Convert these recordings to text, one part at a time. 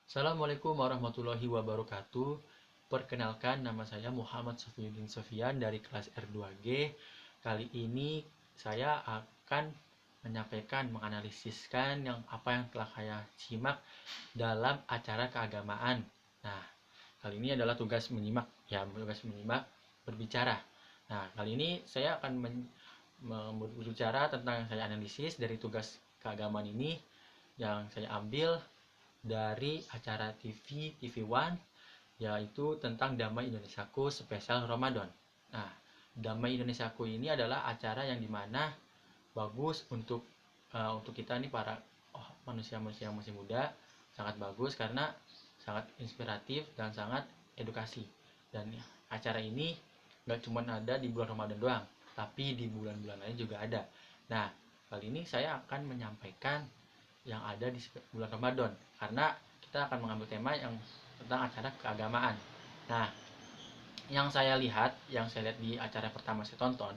Assalamualaikum warahmatullahi wabarakatuh. Perkenalkan, nama saya Muhammad Safiyuddin Sofian dari kelas R2G. Kali ini saya akan menganalisiskan apa yang telah saya simak dalam acara keagamaan. Nah, kali ini adalah tugas menyimak berbicara. Nah, kali ini saya akan berbicara tentang yang saya analisis dari tugas keagamaan ini yang saya ambil dari acara TV One, yaitu tentang Damai Indonesiaku spesial Ramadan. Nah, Damai Indonesiaku ini adalah acara yang dimana bagus untuk kita nih para manusia-manusia yang masih muda, sangat bagus karena sangat inspiratif dan sangat edukasi. Dan acara ini nggak cuma ada di bulan Ramadan doang, tapi di bulan-bulan lain juga ada. Nah, kali ini saya akan menyampaikan yang ada di bulan Ramadan karena kita akan mengambil tema yang tentang acara keagamaan. Nah, yang saya lihat di acara pertama saya tonton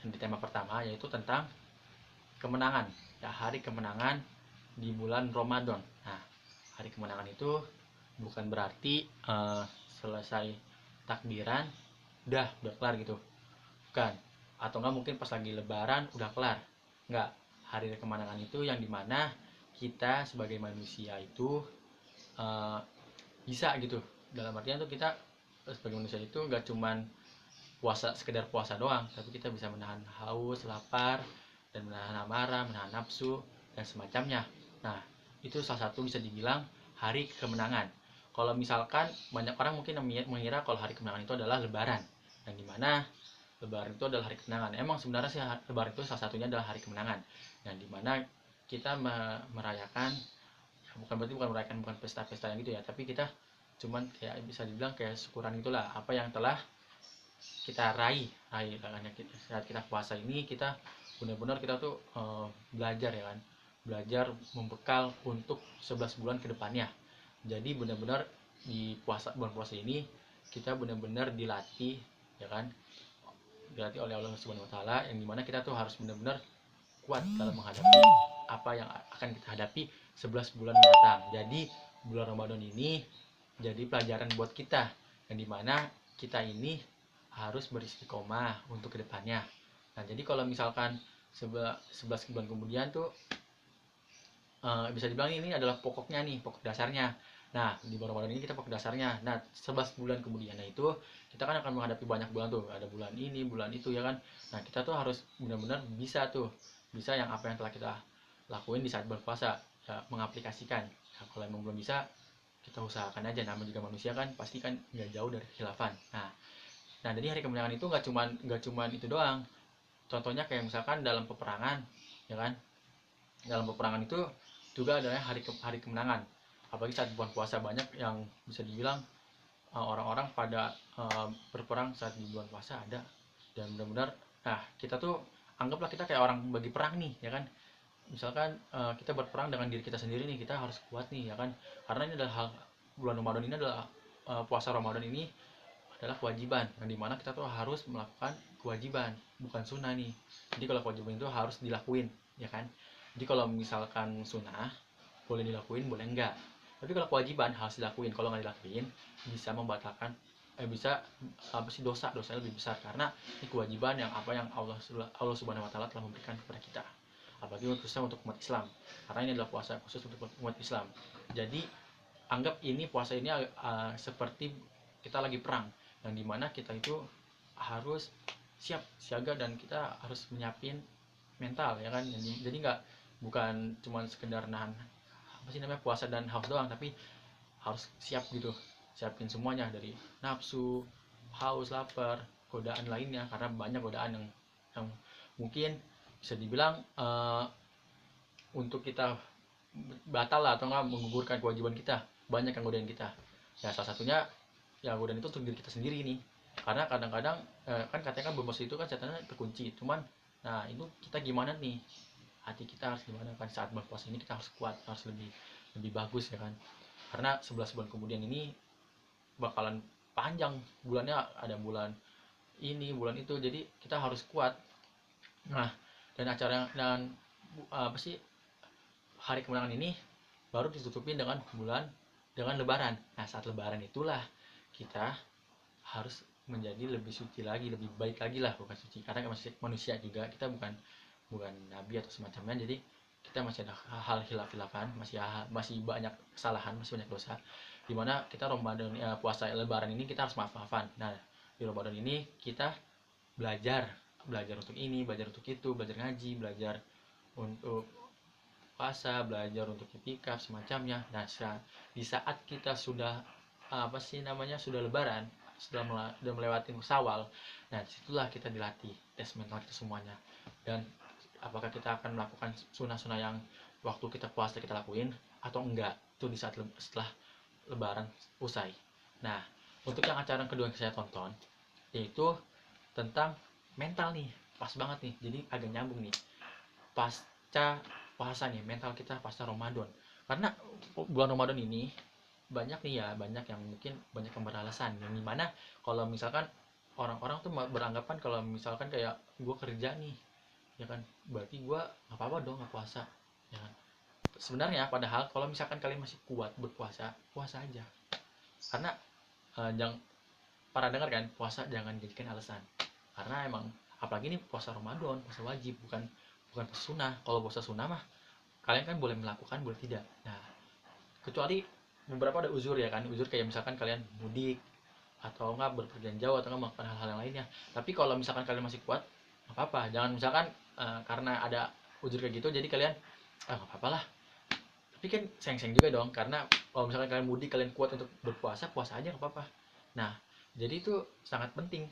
di tema pertama yaitu tentang kemenangan, ya hari kemenangan di bulan Ramadan. Nah, hari kemenangan itu bukan berarti selesai takbiran udah kelar gitu, bukan. Atau enggak mungkin pas lagi lebaran udah kelar, enggak. Hari kemenangan itu yang dimana kita sebagai manusia itu uh, bisa gitu, dalam artian tuh kita sebagai manusia itu nggak cuman sekedar puasa doang, tapi kita bisa menahan haus, lapar, dan menahan amarah, menahan nafsu dan semacamnya. Nah, itu salah satu bisa dibilang hari kemenangan. Kalau misalkan banyak orang mungkin mengira kalau hari kemenangan itu adalah lebaran, yang dimana lebaran itu adalah hari kemenangan. Emang sebenarnya sih lebaran itu salah satunya adalah hari kemenangan, yang dimana kita merayakan, bukan merayakan, bukan pesta-pesta yang gitu ya, tapi kita cuman kayak bisa dibilang kayak syukuran itulah apa yang telah kita raih saat kita puasa ini. Kita benar-benar kita tuh belajar ya kan, belajar membekal untuk 11 bulan ke depannya. Jadi benar-benar di bulan puasa ini kita benar-benar dilatih, ya kan, dilatih oleh Allah Subhanahu Wa Taala, yang dimana kita tuh harus benar-benar kuat dalam menghadapi apa yang akan kita hadapi 11 bulan mendatang. Jadi bulan Ramadan ini jadi pelajaran buat kita, yang dimana kita ini harus beristiqomah untuk kedepannya. Nah, jadi kalau misalkan 11 bulan kemudian tuh bisa dibilang ini adalah pokoknya nih, pokok dasarnya. Nah, di bulan Ramadan ini kita pokok dasarnya. Nah, 11 bulan kemudiannya itu kita kan akan menghadapi banyak bulan tuh, ada bulan ini, bulan itu, ya kan. Nah, kita tuh harus benar-benar bisa yang apa yang telah kita lakuin di saat berpuasa, ya, mengaplikasikan. Nah, kalau emang belum bisa, kita usahakan aja, namanya juga manusia kan, pasti kan nggak jauh dari khilafan. Nah, jadi hari kemenangan itu nggak cuman itu doang. Contohnya kayak misalkan dalam peperangan, ya kan. Dalam peperangan itu juga adalah hari kemenangan. Apalagi saat bulan puasa, banyak yang bisa dibilang orang-orang pada berperang saat di bulan puasa ada. Dan benar-benar, nah, kita tuh anggaplah kita kayak orang bagi perang nih, ya kan. Misalkan kita berperang dengan diri kita sendiri nih, kita harus kuat nih, ya kan. Karena ini adalah bulan Ramadan ini adalah puasa Ramadan ini adalah kewajiban, yang dimana kita tuh harus melakukan kewajiban, bukan sunnah nih. Jadi kalau kewajiban itu harus dilakuin, ya kan. Jadi kalau misalkan sunnah boleh dilakuin, boleh enggak. Tapi kalau kewajiban harus dilakuin. Kalau nggak dilakuin bisa membatalkan, bisa apa sih, dosanya lebih besar, karena ini kewajiban yang Allah Subhanahu Wa Taala telah memberikan kepada kita. Apalagi khususnya untuk umat Islam, karena ini adalah puasa khusus untuk umat Islam. Jadi anggap ini puasa ini seperti kita lagi perang, yang dimana kita itu harus siap siaga dan kita harus menyiapin mental, ya kan. Jadi bukan cuma sekedar nahan apa sih namanya puasa dan haus doang, tapi harus siap gitu, siapin semuanya dari nafsu, haus, lapar, godaan lainnya, karena banyak godaan yang mungkin bisa dibilang untuk kita batal lah, atau enggak menggugurkan kewajiban kita. Banyak yang godain kita, ya salah satunya ya godaan itu untuk diri kita sendiri nih. Karena kadang-kadang kan katanya kan berpuasa itu kan setannya terkunci, cuman nah itu kita gimana nih, hati kita harus gimana kan saat berpuasa ini. Kita harus kuat, harus lebih lebih bagus, ya kan. Karena 11 bulan kemudian ini bakalan panjang bulannya, ada bulan ini, bulan itu, jadi kita harus kuat. Nah, dan apa sih, hari kemenangan ini baru ditutupin dengan bulan dengan lebaran. Nah, saat lebaran itulah kita harus menjadi lebih suci lagi, lebih baik lagi lah, bukan suci karena masih manusia juga, kita bukan bukan nabi atau semacamnya. Jadi kita masih ada hal hilaf-hilafan, masih banyak kesalahan, masih banyak dosa, dimana kita Ramadan, puasa lebaran ini kita harus maaf-maafan. Nah, di Ramadan ini kita belajar belajar untuk ini, belajar untuk itu, belajar ngaji, belajar untuk puasa, belajar untuk itikaf semacamnya. Nah, di saat kita sudah apa sih namanya, sudah lebaran, sudah melewati Syawal, nah disitulah kita dilatih tes mental kita semuanya. Dan apakah kita akan melakukan sunnah-sunnah yang waktu kita puasa kita lakuin atau enggak, itu di saat setelah lebaran usai. Nah, untuk yang acara kedua yang saya tonton yaitu tentang mental nih, pas banget nih, jadi agak nyambung nih, pasca puasa nih, mental kita pasca Ramadan. Karena bulan Ramadan ini banyak nih ya, banyak yang mungkin banyak yang beralasan yang dimana kalau misalkan orang-orang tuh beranggapan kalau misalkan kayak gue kerja nih, ya kan, berarti gue nggak apa-apa dong nggak puasa, ya kan. Sebenarnya padahal kalau misalkan kalian masih kuat berpuasa, puasa aja. Karena jangan, para dengar kan, puasa jangan jadikan alasan. Karena emang apalagi ini puasa Ramadan, puasa wajib, bukan bukan puasa sunnah. Kalau puasa sunnah mah kalian kan boleh melakukan, boleh tidak. Nah, kecuali beberapa ada uzur, ya kan, uzur kayak misalkan kalian mudik atau enggak berpergian jauh atau enggak melakukan hal-hal yang lainnya. Tapi kalau misalkan kalian masih kuat, nggak apa-apa. Jangan misalkan karena ada uzur kayak gitu jadi kalian nggak apa-apa lah. Tapi kan sayang-sayang juga dong, karena kalau misalkan kalian mudik, kalian kuat untuk berpuasa, puasa aja nggak apa-apa. Nah, jadi itu sangat penting,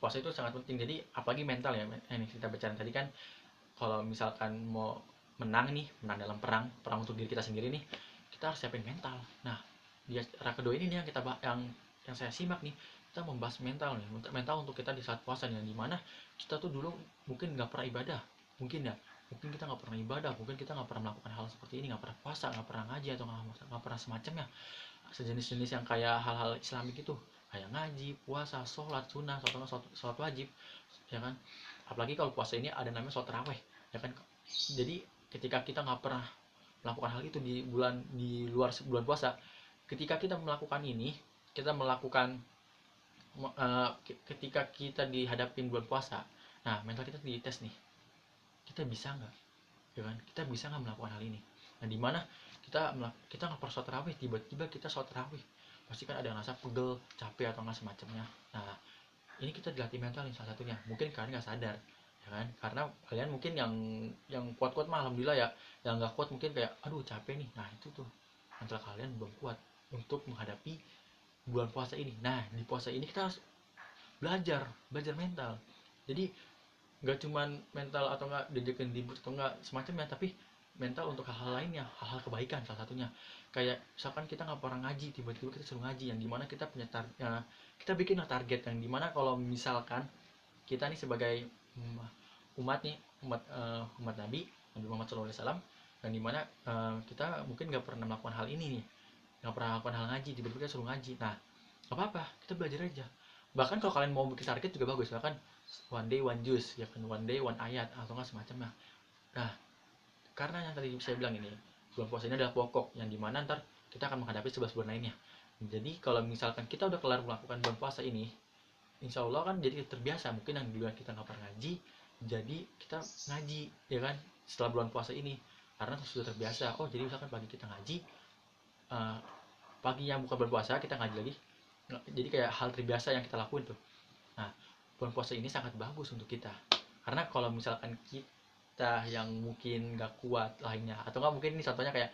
puasa itu sangat penting. Jadi apalagi mental ya, ini kita bicara tadi kan, kalau misalkan mau menang nih, menang dalam perang perang untuk diri kita sendiri nih, kita harus siapin mental. Nah, di acara kedua ini nih yang kita yang saya simak nih, kita membahas mental nih, mental untuk kita di saat puasa nih, dimana kita tuh dulu mungkin nggak pernah ibadah, mungkin ya, mungkin kita nggak pernah ibadah, mungkin kita nggak pernah melakukan hal seperti ini, nggak pernah puasa, nggak pernah ngaji, atau nggak pernah semacamnya, sejenis-jenis yang kayak hal-hal Islamik itu, kayak ngaji, puasa, sholat sunnah, sholat wajib, ya kan. Apalagi kalau puasa ini ada namanya sholat taraweh, ya kan. Jadi ketika kita nggak pernah melakukan hal itu di luar bulan puasa, ketika kita melakukan ini, kita melakukan ketika kita dihadapin bulan puasa, nah mental kita dites nih, kita bisa nggak, ya kan, kita bisa nggak melakukan hal ini. Nah, dimana kita nggak pernah sholat tarawih, tiba-tiba kita sholat tarawih, pasti kan ada yang rasa pegel, capek atau nggak semacamnya. Nah, ini kita dilatih mental nih salah satunya, mungkin kalian nggak sadar, ya kan, karena kalian mungkin yang kuat-kuat mah alhamdulillah ya, yang nggak kuat mungkin kayak aduh capek nih. Nah, itu tuh mental kalian belum kuat untuk menghadapi bulan puasa ini. Nah, di puasa ini kita harus belajar belajar mental. Jadi nggak cuman mental atau nggak diajakin ribut atau nggak semacamnya, tapi mental untuk hal-hal lainnya, hal-hal kebaikan salah satunya. Kayak misalkan kita nggak pernah ngaji, tiba-tiba kita suruh ngaji, yang dimana kita punya kita bikin target, yang dimana kalau misalkan kita nih sebagai umat nih, umat Nabi Muhammad SAW, yang dimana kita mungkin nggak pernah melakukan hal ini nih, nggak pernah melakukan hal ngaji, tiba-tiba kita suruh ngaji. Nah, nggak apa-apa, kita belajar aja. Bahkan kalau kalian mau bikin target juga bagus, bahkan one day one juice, ya kan, one day one ayat atau nggak semacamnya. Nah, karena yang tadi saya bilang ini, bulan puasa ini adalah pokok, yang dimana ntar kita akan menghadapi 11 bulan lainnya. Jadi kalau misalkan kita udah kelar melakukan bulan puasa ini, insya Allah kan jadi terbiasa. Mungkin yang duluan kita nggak pernah ngaji, jadi kita ngaji, ya kan, setelah bulan puasa ini, karena sudah terbiasa. Oh, jadi misalkan pagi kita ngaji, pagi yang bukan bulan puasa kita ngaji lagi, jadi kayak hal terbiasa yang kita lakuin tuh. Nah, bulan puasa ini sangat bagus untuk kita, karena kalau misalkan kita yang mungkin nggak kuat lainnya, atau nggak, mungkin ini contohnya kayak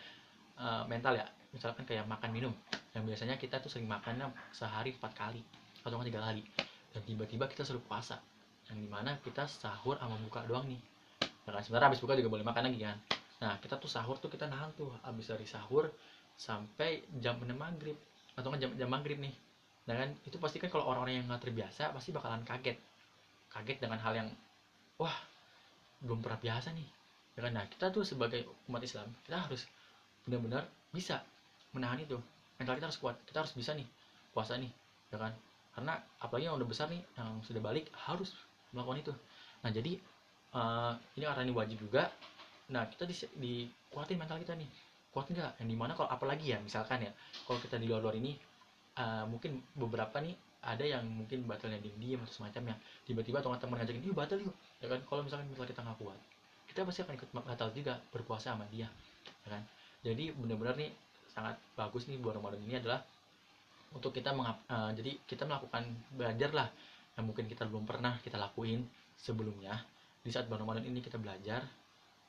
mental ya, misalkan kayak makan minum, yang biasanya kita tuh sering makannya sehari 4 kali atau nggak 3 kali, dan tiba-tiba kita suruh puasa, yang dimana kita sahur sama buka doang nih, ya kan. Sebenarnya habis buka juga boleh makan lagi kan. Nah, kita tuh sahur tuh kita nahan tuh, habis dari sahur sampai jam 6 maghrib atau nggak jam maghrib nih. Nah kan, itu pasti kan kalau orang-orang yang nggak terbiasa pasti bakalan kaget dengan hal yang wah, belum pernah biasa nih, ya kan. Nah, kita tuh sebagai umat Islam, kita harus benar-benar bisa menahan itu, mental kita harus kuat, kita harus bisa nih puasa nih, ya kan. Karena apalagi yang udah besar nih, yang sudah balik, harus melakukan itu. Nah, jadi ini karena ini wajib juga. Nah, kita dikuatin mental kita nih, kuat nggak, yang dimana kalau apalagi ya misalkan ya kalau kita di luar ini mungkin beberapa nih ada yang mungkin batalnya diam-diam atau semacamnya, tiba-tiba teman-teman ngajakin yuk batal yuk, ya kan. Kalau misalkan kita nggak kuat, kita pasti akan ikut batal juga berpuasa sama dia, ya kan. Jadi benar-benar nih sangat bagus nih bulan Ramadan ini adalah untuk kita jadi kita melakukan belajar lah yang mungkin kita belum pernah kita lakuin sebelumnya. Di saat bulan Ramadan ini kita belajar,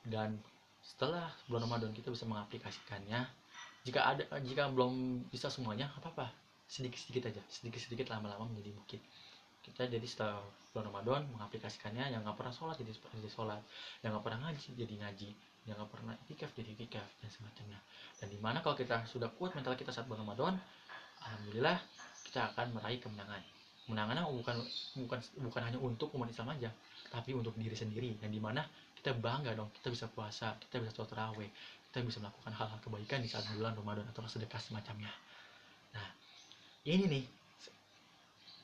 dan setelah bulan Ramadan kita bisa mengaplikasikannya. Jika belum bisa semuanya, apa-apa, sedikit-sedikit aja, sedikit-sedikit, lama-lama menjadi bukit. Kita jadi setelah bulan Ramadan mengaplikasikannya, yang nggak pernah sholat jadi sholat, yang nggak pernah ngaji jadi ngaji, yang nggak pernah itikaf jadi itikaf, dan semacamnya. Dan dimana kalau kita sudah kuat mental kita saat bulan Ramadan, alhamdulillah kita akan meraih kemenangan. Kemenangannya bukan hanya untuk umat Islam aja, tapi untuk diri sendiri, yang dimana kita bangga dong, kita bisa puasa, kita bisa sholat tarawih, kita bisa melakukan hal-hal kebaikan di saat bulan Ramadan atau sedekah semacamnya. Nah, ini nih,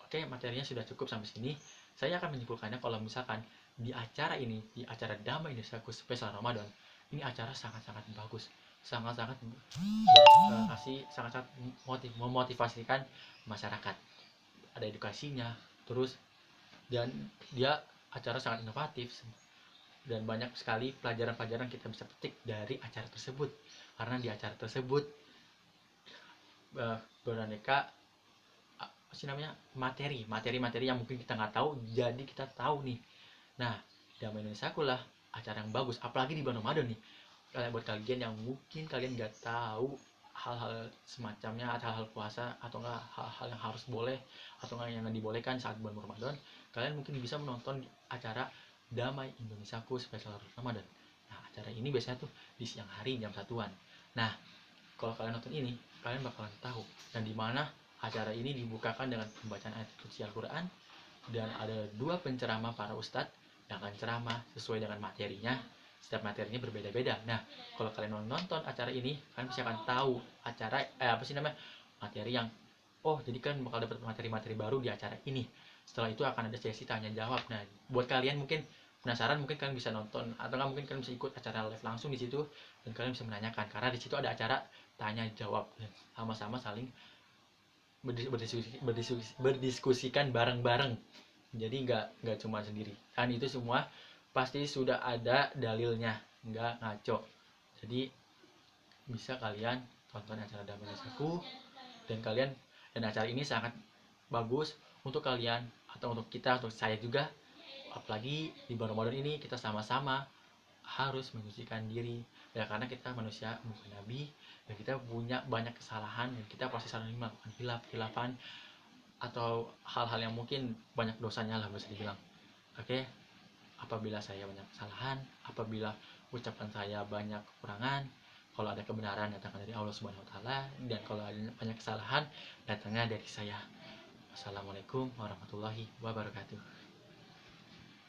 oke, materinya sudah cukup sampai sini. Saya akan menyimpulkannya kalau misalkan di acara ini, di acara Damai Indonesiaku spesial Ramadan, ini acara sangat-sangat bagus, sangat-sangat sangat-sangat memotivasikan masyarakat. Ada edukasinya, terus, dan dia acara sangat inovatif, dan banyak sekali pelajaran-pelajaran kita bisa petik dari acara tersebut. Karena di acara tersebut beraneka materi yang mungkin kita nggak tahu, jadi kita tahu nih. Nah, Damai Indonesiaku lah acara yang bagus, apalagi di bulan Ramadan nih. Buat kalian yang mungkin kalian nggak tahu hal-hal semacamnya, hal-hal puasa atau enggak hal-hal yang harus boleh atau enggak yang dibolehkan saat bulan Ramadan, kalian mungkin bisa menonton acara Damai Indonesiaku spesial Ramadan. Nah, acara ini biasanya tuh di siang hari jam 1-an. Nah, kalau kalian nonton ini, kalian bakalan tahu dan di mana acara ini dibukakan dengan pembacaan ayat suci Al-Quran, dan ada 2 penceramah para ustadz yang akan ceramah sesuai dengan materinya. Setiap materinya berbeda-beda. Nah, kalau kalian nonton acara ini, kalian pasti akan tahu acara materi yang jadi kan bakal dapat materi-materi baru di acara ini. Setelah itu akan ada sesi tanya jawab. Nah, buat kalian mungkin penasaran, mungkin kalian bisa nonton atau nggak, mungkin kalian bisa ikut acara live langsung di situ, dan kalian bisa menanyakan karena di situ ada acara tanya jawab, sama-sama saling berdiskusikan bareng-bareng. Jadi nggak cuma sendiri kan, itu semua pasti sudah ada dalilnya, nggak ngaco. Jadi bisa kalian tonton acara Damai Indonesiaku, dan acara ini sangat bagus untuk kalian atau untuk kita, untuk saya juga. Apalagi di bulan Ramadan ini kita sama-sama harus menyucikan diri, ya karena kita manusia bukan nabi, dan kita punya banyak kesalahan, dan kita pasti saling melakukan khilafan atau hal-hal yang mungkin banyak dosanya lah bisa dibilang. Oke, apabila saya banyak kesalahan, apabila ucapan saya banyak kekurangan, kalau ada kebenaran datangnya dari Allah Subhanahu wa taala, dan kalau ada banyak kesalahan datangnya dari saya. Assalamualaikum warahmatullahi wabarakatuh.